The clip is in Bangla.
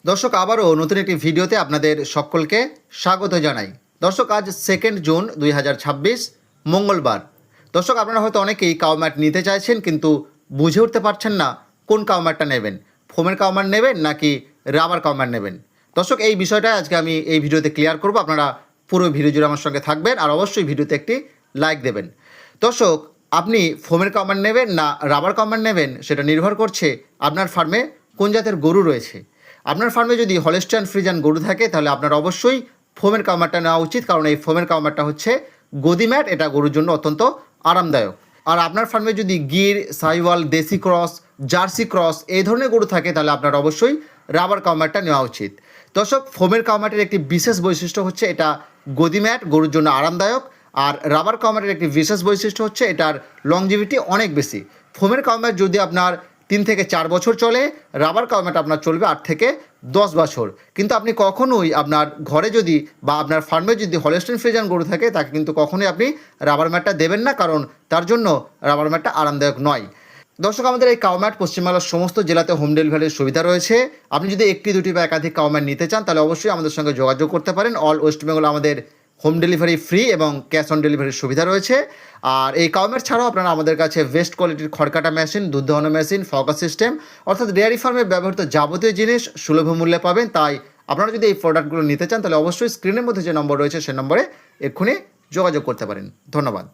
দর্শক আবারও নতুন একটি ভিডিওতে আপনাদের সকলকে স্বাগত জানাই। দর্শক আজ 2 জুন 2026 মঙ্গলবার। দর্শক আপনারা হয়তো অনেকেই কাউ ম্যাট নিতে চাইছেন কিন্তু বুঝে উঠতে পারছেন না কোন কাউ ম্যাটটা নেবেন, ফোমের কাউ ম্যাট নেবেন নাকি রাবার কাউ ম্যাট নেবেন। দর্শক এই বিষয়টা আজকে আমি এই ভিডিওতে ক্লিয়ার করব। আপনারা পুরো ভিডিও জুড়ে আমার সঙ্গে থাকবেন আর অবশ্যই ভিডিওতে একটি লাইক দেবেন। দর্শক আপনি ফোমের কাউ ম্যাট নেবেন না রাবার কাউ ম্যাট নেবেন সেটা নির্ভর করছে আপনার ফার্মে কোন জাতের গরু রয়েছে। আপনার ফার্মে যদি হলস্টাইন ফ্রিজিয়ান গরু থাকে তাহলে আপনার অবশ্যই ফোমের কাউ ম্যাটটা নেওয়া উচিত, কারণ এই ফোমের কাউ ম্যাটটা হচ্ছে গদি ম্যাট, এটা গরুর জন্য অত্যন্ত আরামদায়ক। আর আপনার ফার্মে যদি গির, সাইওয়াল, দেশি ক্রস, জার্সি ক্রস এই ধরনের গরু থাকে তাহলে আপনার অবশ্যই রাবার কাউ ম্যাটটা নেওয়া উচিত। দর্শক ফোমের কাউ ম্যাটের একটি বিশেষ বৈশিষ্ট্য হচ্ছে এটা গদি ম্যাট, গরুর জন্য আরামদায়ক। আর রাবার কাউ ম্যাটের একটি বিশেষ বৈশিষ্ট্য হচ্ছে এটার লংজিভিটি অনেক বেশি। ফোমের কাউ ম্যাট যদি আপনার 3 থেকে 4 বছর চলে, রাবার কাউ ম্যাট আপনার চলবে 8 থেকে 10 বছর। কিন্তু আপনি কখনোই আপনার ঘরে যদি বা আপনার ফার্মে যদি হলস্টাইন ফ্রিজিয়ান গরু থাকে তাকে কিন্তু কখনোই আপনি রাবার ম্যাটটা দেবেন না, কারণ তার জন্য রাবার ম্যাটটা আরামদায়ক নয়। দর্শক আমাদের এই কাউ ম্যাট পশ্চিমবাংলার সমস্ত জেলাতে হোম ডেলিভারির সুবিধা রয়েছে। আপনি যদি একটি, দুটি বা একাধিক কাউ ম্যাট নিতে চান তাহলে অবশ্যই আমাদের সঙ্গে যোগাযোগ করতে পারেন। অল ওয়েস্ট বেঙ্গল আমাদের হোম ডেলিভারি ফ্রি এবং ক্যাশ অন ডেলিভারির সুবিধা রয়েছে। আর এই কাউ ম্যাট ছাড়াও আপনারা আমাদের কাছে বেস্ট কোয়ালিটির খড়কাটা মেশিন, দুধ দহন মেশিন, ফোকাস সিস্টেম অর্থাৎ ডেয়ারি ফার্মে ব্যবহৃত যাবতীয় জিনিস সুলভ মূল্যে পাবেন। তাই আপনারা যদি এই প্রোডাক্টগুলো নিতে চান তাহলে অবশ্যই স্ক্রিনের মধ্যে যে নম্বর রয়েছে সে নম্বরে এক্ষুনি যোগাযোগ করতে পারেন। ধন্যবাদ।